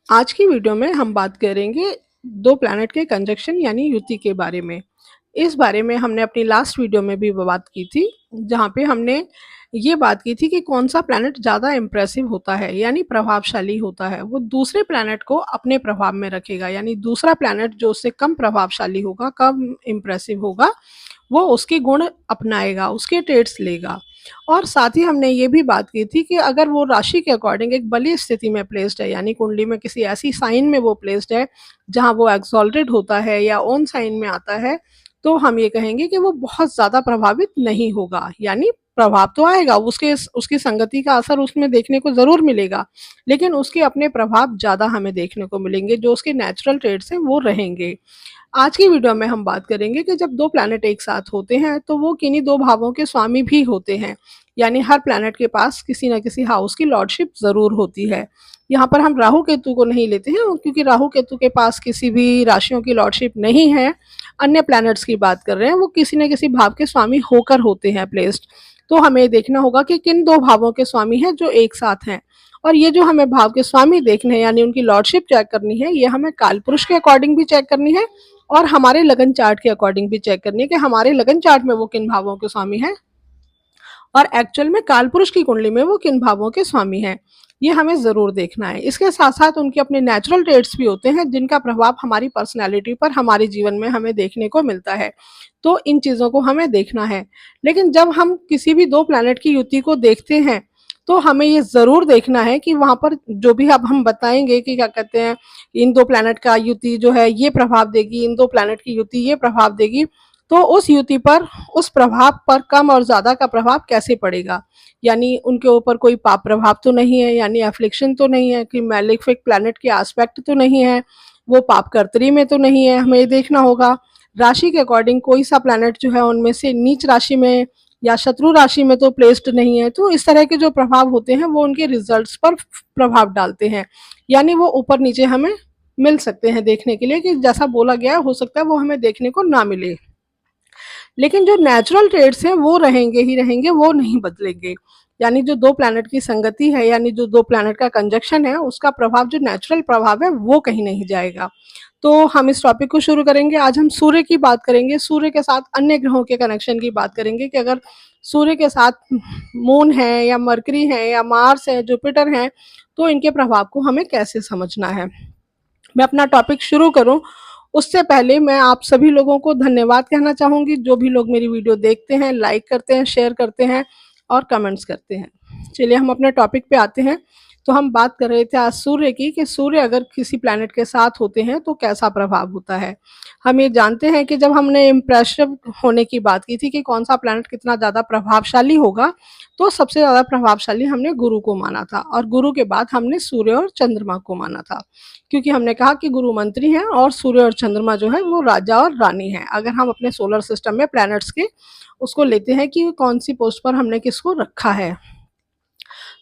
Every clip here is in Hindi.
आज की वीडियो में हम बात करेंगे दो प्लैनेट के कंजक्शन यानी युति के बारे में। इस बारे में हमने अपनी लास्ट वीडियो में भी बात की थी, जहाँ पे हमने ये बात की थी कि कौन सा प्लैनेट ज़्यादा इम्प्रेसिव होता है यानी प्रभावशाली होता है, वो दूसरे प्लैनेट को अपने प्रभाव में रखेगा, यानी दूसरा प्लैनेट जो उससे कम प्रभावशाली होगा, कम इम्प्रेसिव होगा, वो उसके गुण अपनाएगा, उसके ट्रेड्स लेगा। और साथ ही हमने ये भी बात की थी कि अगर वो राशि के अकॉर्डिंग एक बलीय स्थिति में प्लेस्ड है, यानी कुंडली में किसी ऐसी साइन में वो प्लेस्ड है जहाँ वो एक्सॉल्टेड होता है या ओन साइन में आता है, तो हम ये कहेंगे कि वो बहुत ज़्यादा प्रभावित नहीं होगा। यानी प्रभाव तो आएगा, उसके उसकी संगति का असर उसमें देखने को ज़रूर मिलेगा, लेकिन उसके अपने प्रभाव ज़्यादा हमें देखने को मिलेंगे, जो उसके नेचुरल ट्रेड्स हैं वो रहेंगे। आज की वीडियो में हम बात करेंगे कि जब दो प्लैनेट एक साथ होते हैं तो वो किन्हीं दो भावों के स्वामी भी होते हैं, यानी हर प्लैनेट के पास किसी न किसी हाउस की लॉर्डशिप ज़रूर होती है। यहाँ पर हम राहु केतु को नहीं लेते हैं, क्योंकि राहु केतु के पास किसी भी राशियों की लॉर्डशिप नहीं है। अन्य प्लैनेट्स की बात कर रहे हैं, वो किसी न किसी भाव के स्वामी होकर होते हैं प्लेस्ड। तो हमें देखना होगा कि किन दो भावों के स्वामी हैं जो एक साथ हैं। और ये जो हमें भाव के स्वामी देखने हैं यानी उनकी लॉर्डशिप चेक करनी है, ये हमें काल पुरुष के अकॉर्डिंग भी चेक करनी है और हमारे लगन चार्ट के अकॉर्डिंग भी चेक करनी है कि हमारे लगन चार्ट में वो किन भावों के स्वामी हैं और एक्चुअल में काल पुरुष की कुंडली में वो किन भावों के स्वामी हैं। ये हमें ज़रूर देखना है। इसके साथ साथ उनके अपने नेचुरल ट्रेड्स भी होते हैं जिनका प्रभाव हमारी पर्सनैलिटी पर, हमारे जीवन में हमें देखने को मिलता है। तो इन चीज़ों को हमें देखना है। लेकिन जब हम किसी भी दो प्लैनेट की युति को देखते हैं तो हमें ये ज़रूर देखना है कि वहाँ पर जो भी अब हम बताएंगे कि क्या कहते हैं, इन दो प्लैनेट का युति जो है ये प्रभाव देगी, इन दो प्लैनेट की युति ये प्रभाव देगी, तो उस युति पर, उस प्रभाव पर कम और ज़्यादा का प्रभाव कैसे पड़ेगा। यानी उनके ऊपर कोई पाप प्रभाव तो नहीं है, यानी एफ्लिक्शन तो नहीं है कि मैलेफिक प्लैनेट के एस्पेक्ट तो नहीं है, वो पाप कर्तरी में तो नहीं है, हमें देखना होगा। राशि के अकॉर्डिंग कोई सा प्लैनेट जो है उनमें से नीच राशि में या शत्रु राशि में तो प्लेस्ड नहीं है। तो इस तरह के जो प्रभाव होते हैं वो उनके रिजल्ट्स पर प्रभाव डालते हैं, यानी वो ऊपर नीचे हमें मिल सकते हैं देखने के लिए कि जैसा बोला गया हो सकता है वो हमें देखने को ना मिले। लेकिन जो नेचुरल ट्रेड्स हैं वो रहेंगे ही रहेंगे, वो नहीं बदलेंगे। यानी जो दो प्लैनेट की संगति है, यानी जो दो प्लैनेट का कंजक्शन है, उसका प्रभाव जो नेचुरल प्रभाव है वो कहीं नहीं जाएगा। तो हम इस टॉपिक को शुरू करेंगे। आज हम सूर्य की बात करेंगे, सूर्य के साथ अन्य ग्रहों के कनेक्शन की बात करेंगे कि अगर सूर्य के साथ मून है या मरकरी है या मार्स है, जुपिटर है, तो इनके प्रभाव को हमें कैसे समझना है। मैं अपना टॉपिक शुरू करूं उससे पहले मैं आप सभी लोगों को धन्यवाद कहना चाहूँगी, जो भी लोग मेरी वीडियो देखते हैं, लाइक करते हैं, शेयर करते हैं और कमेंट्स करते हैं। चलिए हम अपने टॉपिक पे आते हैं। तो हम बात कर रहे थे आज सूर्य की, कि सूर्य अगर किसी प्लैनेट के साथ होते हैं तो कैसा प्रभाव होता है। हम ये जानते हैं कि जब हमने इम्प्रेसिव होने की बात की थी कि कौन सा प्लैनेट कितना ज़्यादा प्रभावशाली होगा, तो सबसे ज़्यादा प्रभावशाली हमने गुरु को माना था और गुरु के बाद हमने सूर्य और चंद्रमा को माना था, क्योंकि हमने कहा कि गुरु मंत्री हैं और सूर्य और चंद्रमा जो है वो राजा और रानी है। अगर हम अपने सोलर सिस्टम में प्लैनेट्स के उसको लेते हैं कि कौन सी पोस्ट पर हमने किसको रखा है,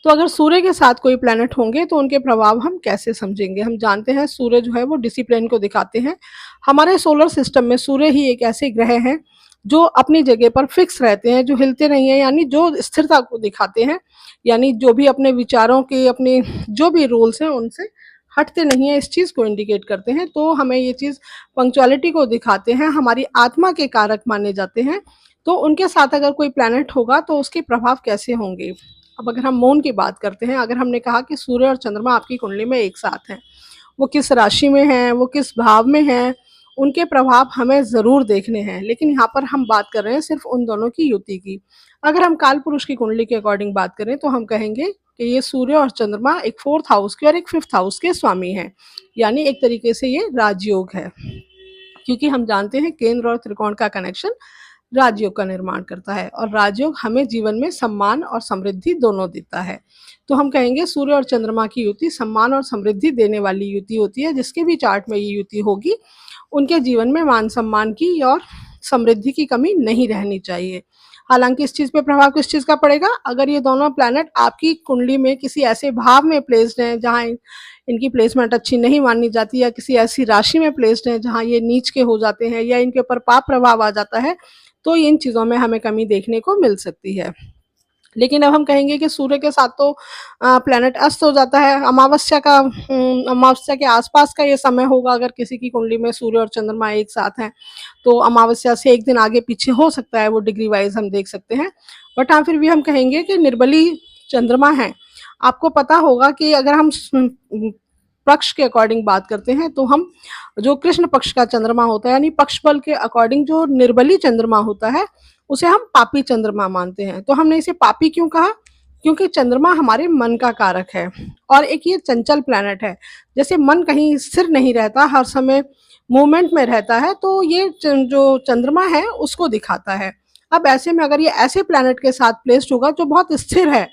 तो अगर सूर्य के साथ कोई प्लैनेट होंगे तो उनके प्रभाव हम कैसे समझेंगे। हम जानते हैं सूर्य जो है वो डिसिप्लिन को दिखाते हैं। हमारे सोलर सिस्टम में सूर्य ही एक ऐसे ग्रह हैं जो अपनी जगह पर फिक्स रहते हैं, जो हिलते नहीं है, यानी जो स्थिरता को दिखाते हैं, यानी जो भी अपने विचारों के, अपने जो भी रूल्स हैं उनसे हटते नहीं है, इस चीज़ को इंडिकेट करते हैं। तो हमें ये चीज़ पंक्चुअलिटी को दिखाते हैं, हमारी आत्मा के कारक माने जाते हैं। तो उनके साथ अगर कोई प्लैनेट होगा तो उसके प्रभाव कैसे होंगे। अब अगर हम मून की बात करते हैं, अगर हमने कहा कि सूर्य और चंद्रमा आपकी कुंडली में एक साथ हैं, वो किस राशि में हैं, वो किस भाव में हैं, उनके प्रभाव हमें ज़रूर देखने हैं। लेकिन यहाँ पर हम बात कर रहे हैं सिर्फ उन दोनों की युति की। अगर हम काल पुरुष की कुंडली के अकॉर्डिंग बात करें तो हम कहेंगे कि ये सूर्य और चंद्रमा एक फोर्थ हाउस के और एक फिफ्थ हाउस के स्वामी हैं, यानी एक तरीके से ये राजयोग है, क्योंकि हम जानते हैं केंद्र और त्रिकोण का कनेक्शन राजयोग का निर्माण करता है और राजयोग हमें जीवन में सम्मान और समृद्धि दोनों देता है। तो हम कहेंगे सूर्य और चंद्रमा की युति सम्मान और समृद्धि देने वाली युति होती है। जिसके भी चार्ट में ये युति होगी उनके जीवन में मान सम्मान की और समृद्धि की कमी नहीं रहनी चाहिए। हालांकि इस चीज़ पे प्रभाव किस चीज़ का पड़ेगा, अगर ये दोनों प्लैनेट आपकी कुंडली में किसी ऐसे भाव में प्लेस्ड हैं जहाँ इनकी प्लेसमेंट अच्छी नहीं मानी जाती, या किसी ऐसी राशि में प्लेस्ड हैं जहाँ ये नीच के हो जाते हैं या इनके ऊपर पाप प्रभाव आ जाता है, तो इन चीज़ों में हमें कमी देखने को मिल सकती है। लेकिन अब हम कहेंगे कि सूर्य के साथ तो प्लैनेट अस्त हो जाता है। अमावस्या के आसपास का ये समय होगा अगर किसी की कुंडली में सूर्य और चंद्रमा एक साथ हैं, तो अमावस्या से एक दिन आगे पीछे हो सकता है, वो डिग्री वाइज हम देख सकते हैं। बट हाँ, फिर भी हम कहेंगे कि निर्बली चंद्रमा है। आपको पता होगा कि अगर हम पक्ष के अकॉर्डिंग बात करते हैं, तो हम जो कृष्ण पक्ष का चंद्रमा होता है, यानी पक्ष बल के अकॉर्डिंग जो निर्बली चंद्रमा होता है, उसे हम पापी चंद्रमा मानते हैं। तो हमने इसे पापी क्यों कहा? क्योंकि चंद्रमा हमारे मन का कारक है और एक ये चंचल प्लैनेट है। जैसे मन कहीं स्थिर नहीं रहता, हर समय मूवमेंट में रहता है, तो ये जो चंद्रमा है उसको दिखाता है। अब ऐसे में अगर ये ऐसे प्लैनेट के साथ प्लेस्ड होगा जो बहुत स्थिर है,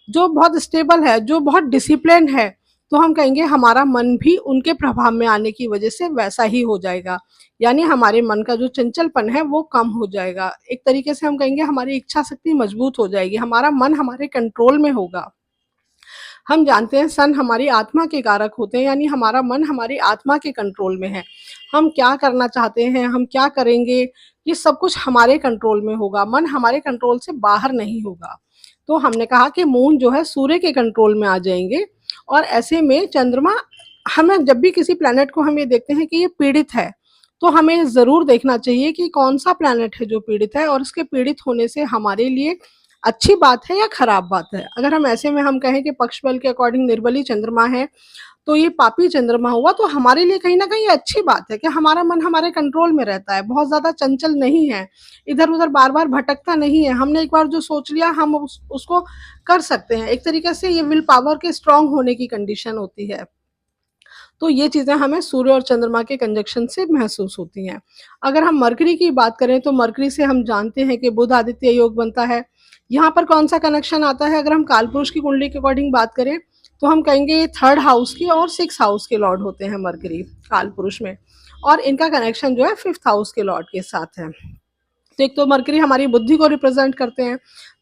जो बहुत स्टेबल है, जो बहुत डिसिप्लिन है, तो हम कहेंगे हमारा मन भी उनके प्रभाव में आने की वजह से वैसा ही हो जाएगा। यानी हमारे मन का जो चंचलपन है वो कम हो जाएगा। एक तरीके से हम कहेंगे हमारी इच्छा शक्ति मजबूत हो जाएगी, हमारा मन हमारे कंट्रोल में होगा। हम जानते हैं सन हमारी आत्मा के कारक होते हैं, यानी हमारा मन हमारी आत्मा के कंट्रोल में है। हम क्या करना चाहते हैं, हम क्या करेंगे, ये सब कुछ हमारे कंट्रोल में होगा, मन हमारे कंट्रोल से बाहर नहीं होगा। तो हमने कहा कि मून जो है सूर्य के कंट्रोल में आ जाएंगे और ऐसे में चंद्रमा, हमें जब भी किसी प्लैनेट को हम ये देखते हैं कि ये पीड़ित है, तो हमें ज़रूर देखना चाहिए कि कौन सा प्लैनेट है जो पीड़ित है और उसके पीड़ित होने से हमारे लिए अच्छी बात है या खराब बात है। अगर हम ऐसे में हम कहें कि पक्ष बल के अकॉर्डिंग निर्बली चंद्रमा है, तो ये पापी चंद्रमा हुआ, तो हमारे लिए कहीं ना कहीं अच्छी बात है कि हमारा मन हमारे कंट्रोल में रहता है, बहुत ज्यादा चंचल नहीं है, इधर उधर बार बार भटकता नहीं है। हमने एक बार जो सोच लिया हम उसको कर सकते हैं। एक तरीके से ये विल पावर के स्ट्रांग होने की कंडीशन होती है। तो ये चीज़ें हमें सूर्य और चंद्रमा के कंजक्शन से महसूस होती हैं। अगर हम मरकरी की बात करें, तो मरकरी से हम जानते हैं कि बुध आदित्य योग बनता है। यहाँ पर कौन सा कनेक्शन आता है? अगर हम कालपुरुष की कुंडली के अकॉर्डिंग बात करें, तो हम कहेंगे ये थर्ड हाउस के और सिक्स हाउस के लॉर्ड होते हैं मरकरी कालपुरुष में, और इनका कनेक्शन जो है फिफ्थ हाउस के लॉर्ड के साथ है। तो एक तो मरकरी हमारी बुद्धि को रिप्रेजेंट करते हैं,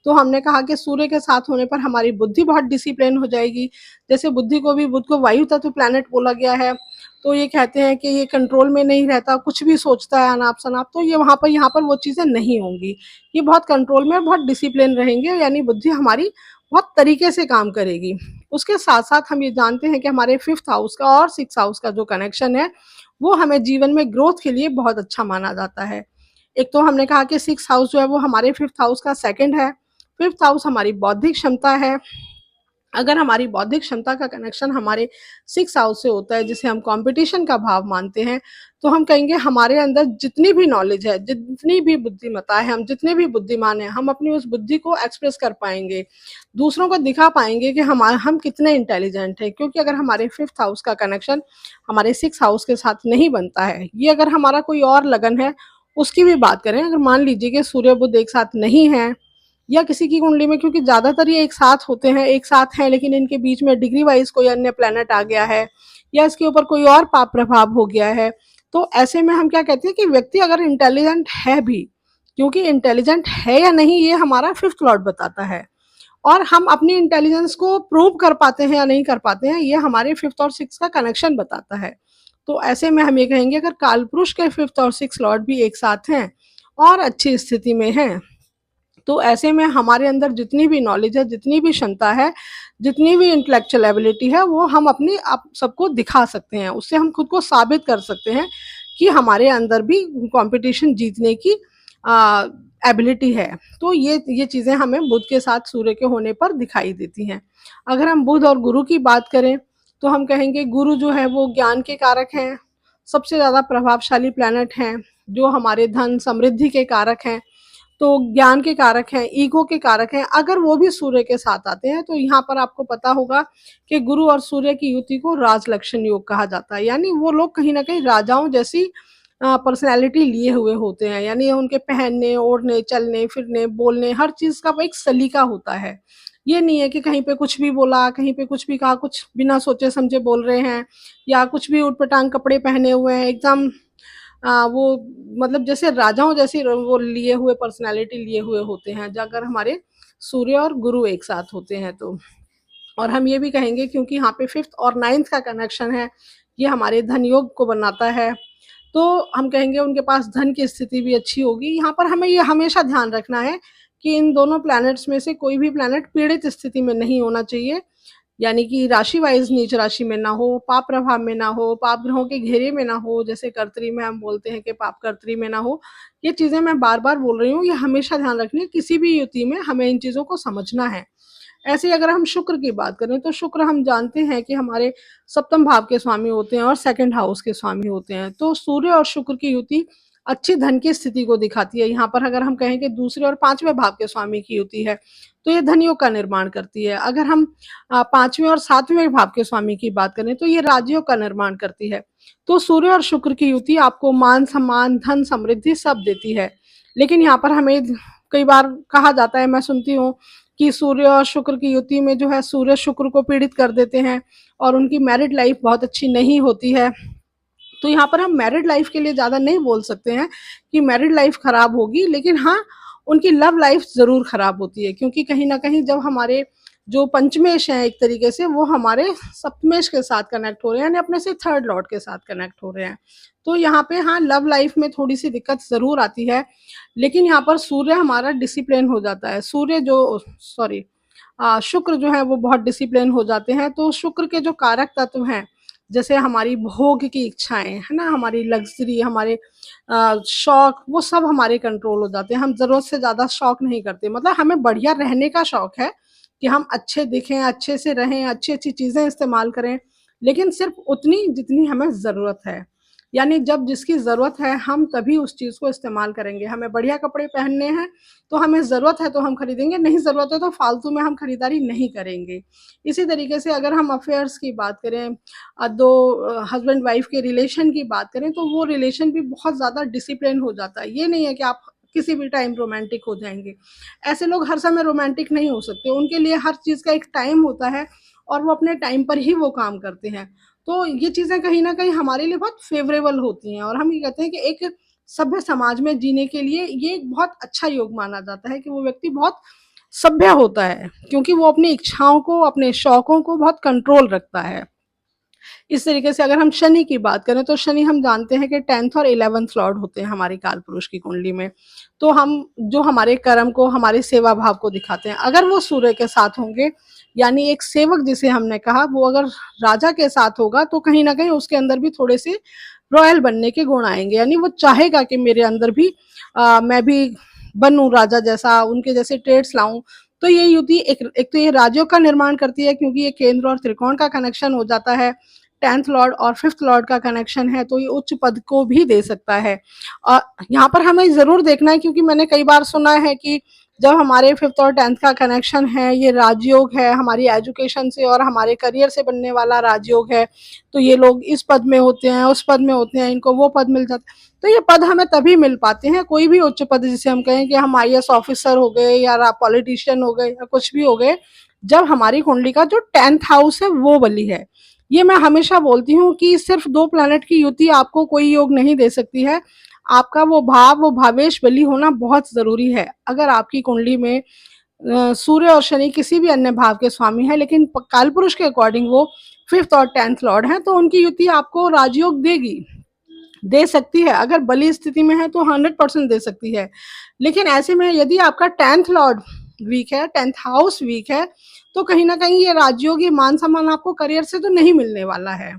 तो हमने कहा कि सूर्य के साथ होने पर हमारी बुद्धि बहुत डिसिप्लिन हो जाएगी। जैसे बुद्धि को भी, बुध को वायु तत्व प्लैनेट बोला गया है, तो ये कहते हैं कि ये कंट्रोल में नहीं रहता, कुछ भी सोचता है अनाप शनाप, तो ये वहाँ पर यहाँ पर वो चीज़ें नहीं होंगी। ये बहुत कंट्रोल में, बहुत डिसिप्लिन रहेंगे, यानी बुद्धि हमारी बहुत तरीके से काम करेगी। उसके साथ साथ हम ये जानते हैं कि हमारे फिफ्थ हाउस का और सिक्स हाउस का जो कनेक्शन है, वो हमें जीवन में ग्रोथ के लिए बहुत अच्छा माना जाता है। एक तो हमने कहा कि सिक्स हाउस जो है वो हमारे फिफ्थ हाउस का सेकंड है। फिफ्थ हाउस हमारी बौद्धिक क्षमता है। अगर हमारी बौद्धिक क्षमता का कनेक्शन हमारे सिक्स हाउस से होता है, जिसे हम कंपटीशन का भाव मानते हैं, तो हम कहेंगे हमारे अंदर जितनी भी नॉलेज है, जितनी भी बुद्धिमत्ता है, हम जितने भी बुद्धिमान हैं, हम अपनी उस बुद्धि को एक्सप्रेस कर पाएंगे, दूसरों को दिखा पाएंगे कि हम कितने इंटेलिजेंट हैं। क्योंकि अगर हमारे फिफ्थ हाउस का कनेक्शन हमारे सिक्स हाउस के साथ नहीं बनता है, ये अगर हमारा कोई और लगन है उसकी भी बात करें, अगर मान लीजिए कि सूर्य बुध एक साथ नहीं है, या किसी की कुंडली में, क्योंकि ज्यादातर ये एक साथ होते हैं, एक साथ हैं, लेकिन इनके बीच में डिग्री वाइज कोई अन्य प्लेनेट आ गया है या इसके ऊपर कोई और पाप प्रभाव हो गया है, तो ऐसे में हम क्या कहते हैं कि व्यक्ति अगर इंटेलिजेंट है भी, क्योंकि इंटेलिजेंट है या नहीं ये हमारा फिफ्थ लॉर्ड बताता है, और हम अपनी इंटेलिजेंस को प्रूव कर पाते हैं या नहीं कर पाते हैं, ये हमारे फिफ्थ और सिक्स का कनेक्शन बताता है। तो ऐसे में हम ये कहेंगे अगर कालपुरुष के फिफ्थ और सिक्स लॉर्ड भी एक साथ हैं और अच्छी स्थिति में हैं, तो ऐसे में हमारे अंदर जितनी भी नॉलेज है, जितनी भी क्षमता है, जितनी भी इंटेलेक्चुअल एबिलिटी है, वो हम अपनी आप सबको दिखा सकते हैं। उससे हम खुद को साबित कर सकते हैं कि हमारे अंदर भी कंपटीशन जीतने की एबिलिटी है। तो ये चीज़ें हमें बुध के साथ सूर्य के होने पर दिखाई देती हैं। अगर हम बुध और गुरु की बात करें, तो हम कहेंगे गुरु जो है वो ज्ञान के कारक हैं, सबसे ज़्यादा प्रभावशाली प्लैनेट हैं, जो हमारे धन समृद्धि के कारक हैं, तो ज्ञान के कारक हैं, ईगो के कारक हैं। अगर वो भी सूर्य के साथ आते हैं, तो यहाँ पर आपको पता होगा कि गुरु और सूर्य की युति को राज लक्षण योग कहा जाता है, यानी वो लोग कहीं ना कहीं राजाओं जैसी पर्सनैलिटी लिए हुए होते हैं, यानी उनके पहनने, ओढ़ने, चलने फिरने, बोलने, हर चीज का एक सलीका होता है। ये नहीं है कि कहीं पे कुछ भी बोला, कहीं पे कुछ भी कहा, कुछ बिना सोचे समझे बोल रहे हैं, या कुछ भी उटपटांग कपड़े पहने हुए हैं, एकदम वो मतलब जैसे राजाओं जैसी वो लिए हुए पर्सनालिटी लिए हुए होते हैं, अगर हमारे सूर्य और गुरु एक साथ होते हैं तो। और हम ये भी कहेंगे क्योंकि यहाँ पे फिफ्थ और नाइन्थ का कनेक्शन है, ये हमारे धन योग को बनाता है, तो हम कहेंगे उनके पास धन की स्थिति भी अच्छी होगी। यहाँ पर हमें ये हमेशा ध्यान रखना है कि इन दोनों प्लैनेट्स में से कोई भी प्लैनेट पीड़ित स्थिति में नहीं होना चाहिए, यानी कि राशि वाइज नीच राशि में ना हो, पाप प्रभाव में ना हो, पाप ग्रहों के घेरे में ना हो, जैसे कर्तरी में हम बोलते हैं कि पाप कर्तरी में ना हो। ये चीजें मैं बार बार बोल रही हूँ, ये हमेशा ध्यान रखनी है, किसी भी युति में हमें इन चीजों को समझना है। ऐसे ही अगर हम शुक्र की बात करें तो शुक्र हम जानते हैं कि हमारे सप्तम भाव के स्वामी होते हैं और सेकंड हाउस के स्वामी होते हैं। तो सूर्य और शुक्र की युति अच्छी धन की स्थिति को दिखाती है। यहाँ पर अगर हम कहें कि दूसरे और पांचवें भाव के स्वामी की युति है तो ये धनियों का निर्माण करती है। अगर हम पांचवें और सातवें भाव के स्वामी की बात करें तो ये राज्यों का निर्माण करती है। तो सूर्य और शुक्र की युति आपको मान सम्मान धन समृद्धि सब देती है। लेकिन यहाँ पर हमें कई बार कहा जाता है, मैं सुनती हूँ कि सूर्य और शुक्र की युति में जो है सूर्य शुक्र को पीड़ित कर देते हैं और उनकी मैरिड लाइफ बहुत अच्छी नहीं होती है। तो यहाँ पर हम मैरिड लाइफ के लिए ज़्यादा नहीं बोल सकते हैं कि मैरिड लाइफ खराब होगी, लेकिन हाँ उनकी लव लाइफ ज़रूर खराब होती है, क्योंकि कहीं ना कहीं जब हमारे जो पंचमेश हैं एक तरीके से वो हमारे सप्तमेश के साथ कनेक्ट हो रहे हैं, यानी अपने से थर्ड लॉर्ड के साथ कनेक्ट हो रहे हैं। तो यहाँ पे हाँ लव लाइफ में थोड़ी सी दिक्कत ज़रूर आती है। लेकिन यहाँ पर सूर्य हमारा डिसिप्लिन हो जाता है, सूर्य जो सॉरी शुक्र जो है वो बहुत डिसिप्लिन हो जाते हैं। तो शुक्र के जो कारक तत्व हैं, जैसे हमारी भोग की इच्छाएं है ना, हमारी लग्जरी, हमारे शौक, वो सब हमारे कंट्रोल हो जाते हैं। हम जरूरत से ज्यादा शौक नहीं करते, मतलब हमें बढ़िया रहने का शौक है कि हम अच्छे दिखें, अच्छे से रहें, अच्छी अच्छी चीजें इस्तेमाल करें, लेकिन सिर्फ उतनी जितनी हमें जरूरत है। यानी जब जिसकी ज़रूरत है हम तभी उस चीज़ को इस्तेमाल करेंगे। हमें बढ़िया कपड़े पहनने हैं तो हमें ज़रूरत है तो हम खरीदेंगे, नहीं ज़रूरत है तो फालतू में हम खरीदारी नहीं करेंगे। इसी तरीके से अगर हम अफेयर्स की बात करें, दो हस्बैंड वाइफ के रिलेशन की बात करें तो वो रिलेशन भी बहुत ज़्यादा डिसिप्लिन हो जाता है। ये नहीं है कि आप किसी भी टाइम रोमांटिक हो जाएंगे। ऐसे लोग हर समय रोमांटिक नहीं हो सकते, उनके लिए हर चीज़ का एक टाइम होता है और वो अपने टाइम पर ही वो काम करते हैं। तो ये चीज़ें कहीं न कहीं हमारे लिए बहुत फ़ेवरेबल होती हैं और हम ये कहते हैं कि एक सभ्य समाज में जीने के लिए ये एक बहुत अच्छा योग माना जाता है कि वो व्यक्ति बहुत सभ्य होता है, क्योंकि वो अपनी इच्छाओं को, अपने शौकों को बहुत कंट्रोल रखता है। इस तरीके से अगर हम शनि की बात करें तो शनि हम जानते हैं कि 10th और 11th लॉर्ड होते हैं हमारी काल पुरुष की कुंडली में। तो हम जो हमारे कर्म को, हमारे सेवा भाव को दिखाते हैं, अगर वो सूर्य के साथ होंगे, यानी एक सेवक जिसे हमने कहा वो अगर राजा के साथ होगा तो कहीं ना कहीं उसके अंदर भी थोड़े से रॉयल बनने के गुण आएंगे। यानी वो चाहेगा कि मेरे अंदर भी मैं भी बनूं राजा जैसा, उनके जैसे ट्रेड्स लाऊं। तो ये युति एक तो ये राज्यों का निर्माण करती है, क्योंकि ये केंद्र और त्रिकोण का कनेक्शन हो जाता है। 10th लॉर्ड और 5th लॉर्ड का कनेक्शन है, तो ये उच्च पद को भी दे सकता है। और यहाँ पर हमें जरूर देखना है, क्योंकि मैंने कई बार सुना है कि जब हमारे 5th और 10th का कनेक्शन है, ये राजयोग है, हमारी एजुकेशन से और हमारे करियर से बनने वाला राजयोग है, तो ये लोग इस पद में होते हैं, उस पद में होते हैं, इनको वो पद मिल जाता है। तो ये पद हमें तभी मिल पाते हैं, कोई भी उच्च पद जिसे हम कहें कि हम IAS ऑफिसर हो गए या पॉलिटिशियन हो गए या कुछ भी हो गए, जब हमारी कुंडली का जो 10th हाउस है वो बली है। ये मैं हमेशा बोलती हूँ कि सिर्फ दो प्लैनेट की युति आपको कोई योग नहीं दे सकती है, आपका वो भाव, वो भावेश बली होना बहुत जरूरी है। अगर आपकी कुंडली में सूर्य और शनि किसी भी अन्य भाव के स्वामी है, लेकिन काल पुरुष के अकॉर्डिंग वो 5th और 10th लॉर्ड है, तो उनकी युति आपको राजयोग देगी, दे सकती है। अगर बली स्थिति में है तो 100% दे सकती है। लेकिन ऐसे में यदि आपका 10th लॉर्ड वीक है, 10th हाउस वीक है, तो कहीं ना कहीं ये राजयोग, ये मान सम्मान आपको करियर से तो नहीं मिलने वाला है।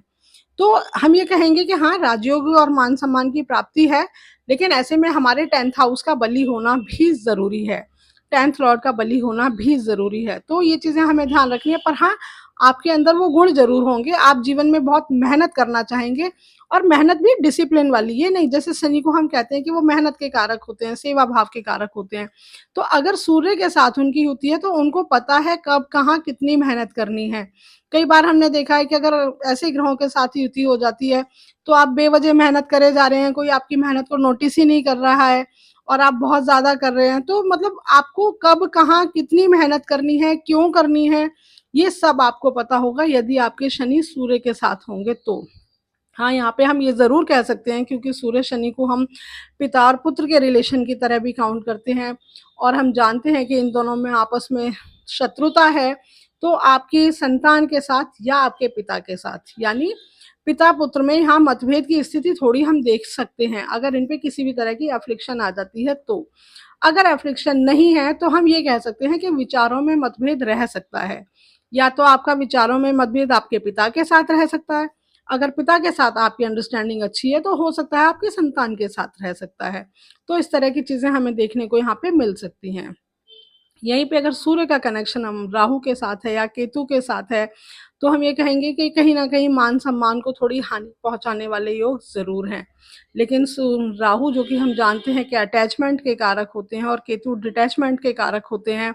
तो हम ये कहेंगे कि हाँ राजयोग और मान सम्मान की प्राप्ति है, लेकिन ऐसे में हमारे 10th हाउस का बली होना भी जरूरी है, 10th लॉर्ड का बली होना भी जरूरी है। तो ये चीजें हमें ध्यान रखनी है। पर हाँ, आपके अंदर वो गुण जरूर होंगे, आप जीवन में बहुत मेहनत करना चाहेंगे, और मेहनत भी डिसिप्लिन वाली, ये नहीं जैसे शनि को हम कहते हैं कि वो मेहनत के कारक होते हैं, सेवा भाव के कारक होते हैं। तो अगर सूर्य के साथ उनकी होती है तो उनको पता है कब कहाँ कितनी मेहनत करनी है। कई बार हमने देखा है कि अगर ऐसे ग्रहों के साथ युति हो जाती है तो आप बेवजह मेहनत करे जा रहे हैं, कोई आपकी मेहनत को नोटिस ही नहीं कर रहा है और आप बहुत ज्यादा कर रहे हैं, तो मतलब आपको कब कहाँ कितनी मेहनत करनी है, क्यों करनी है, ये सब आपको पता होगा यदि आपके शनि सूर्य के साथ होंगे तो। हाँ, यहाँ पे हम ये ज़रूर कह सकते हैं, क्योंकि सूर्य शनि को हम पिता और पुत्र के रिलेशन की तरह भी काउंट करते हैं, और हम जानते हैं कि इन दोनों में आपस में शत्रुता है। तो आपकी संतान के साथ या आपके पिता के साथ, यानी पिता पुत्र में यहाँ मतभेद की स्थिति थोड़ी हम देख सकते हैं, अगर इन पे किसी भी तरह की अफ्लिक्शन आ जाती है तो। अगर एफ्लिक्शन नहीं है तो हम ये कह सकते हैं कि विचारों में मतभेद रह सकता है। या तो आपका विचारों में मतभेद आपके पिता के साथ रह सकता है, अगर पिता के साथ आपकी अंडरस्टैंडिंग अच्छी है तो हो सकता है आपके संतान के साथ रह सकता है। तो इस तरह की चीज़ें हमें देखने को यहाँ पे मिल सकती हैं। यहीं पे अगर सूर्य का कनेक्शन हम राहु के साथ है या केतु के साथ है, तो हम ये कहेंगे कि कहीं न कहीं मान-सम्मान को थोड़ी हानि पहुँचाने वाले योग ज़रूर हैं। लेकिन राहु जो कि हम जानते हैं कि अटैचमेंट के कारक होते हैं और केतु डिटैचमेंट के कारक होते हैं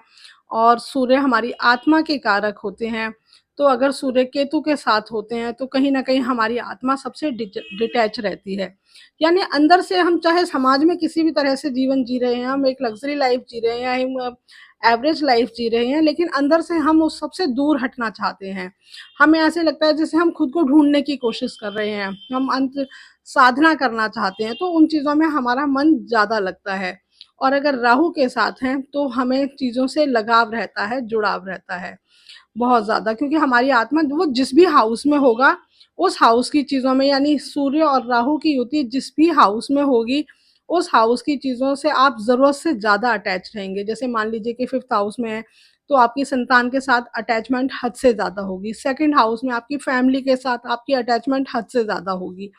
और सूर्य हमारी आत्मा के कारक होते हैं। तो अगर सूर्य केतु के साथ होते हैं तो कहीं न कहीं हमारी आत्मा सबसे डिटैच रहती है। यानी अंदर से हम चाहे समाज में किसी भी तरह से जीवन जी रहे हैं, हम एक लग्ज़री लाइफ़ जी रहे हैं या हम एवरेज लाइफ़ जी रहे हैं, लेकिन अंदर से हम उस सबसे दूर हटना चाहते हैं। हमें ऐसे लगता है जैसे हम खुद को ढूँढने की कोशिश कर रहे हैं, हम अंत साधना करना चाहते हैं, तो उन चीज़ों में हमारा मन ज़्यादा लगता है। और अगर राहु के साथ हैं, तो हमें चीज़ों से लगाव रहता है, जुड़ाव रहता है, बहुत ज़्यादा, क्योंकि हमारी आत्मा वो जिस भी हाउस में होगा, उस हाउस की चीज़ों में, यानी सूर्य और राहु की युति जिस भी हाउस में होगी, उस हाउस की चीज़ों से आप ज़रूरत से ज़्यादा अटैच रहेंगे। जैसे मान लीजिए कि 5th हाउस में है, तो आपकी संतान के साथ अटैचमेंट हद से ज़्यादा होगी। 2nd हाउस में आपकी फैमिली के साथ आपकी अटैचमेंट हद से ज़्यादा होगी।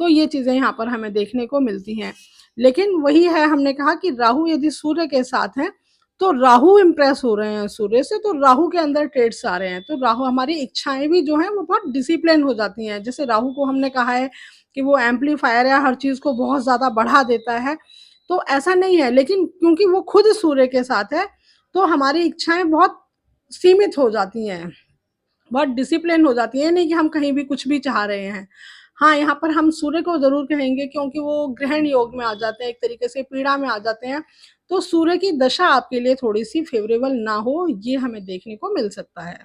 तो ये चीज़ें यहाँ पर हमें देखने को मिलती हैं। लेकिन वही है, हमने कहा कि राहु यदि सूर्य के साथ हैं, तो राहु इम्प्रेस हो रहे हैं सूर्य से, तो राहु के अंदर ट्रेड्स आ रहे हैं। तो राहु हमारी इच्छाएँ भी जो हैं वो बहुत डिसिप्लिन हो जाती हैं। जैसे राहु को हमने कहा है कि वो एम्पलीफायर है, हर चीज़ को बहुत ज़्यादा बढ़ा देता है, तो ऐसा नहीं है। लेकिन क्योंकि वो खुद सूर्य के साथ है, तो हमारी इच्छाएँ बहुत सीमित हो जाती हैं, बहुत डिसिप्लिन हो जाती है, ये नहीं कि हम कहीं भी कुछ भी चाह रहे हैं। हाँ, यहाँ पर हम सूर्य को ज़रूर कहेंगे क्योंकि वो ग्रहण योग में आ जाते हैं, एक तरीके से पीड़ा में आ जाते हैं, तो सूर्य की दशा आपके लिए थोड़ी-सी फ़ेवरेबल ना हो, ये हमें देखने को मिल सकता है।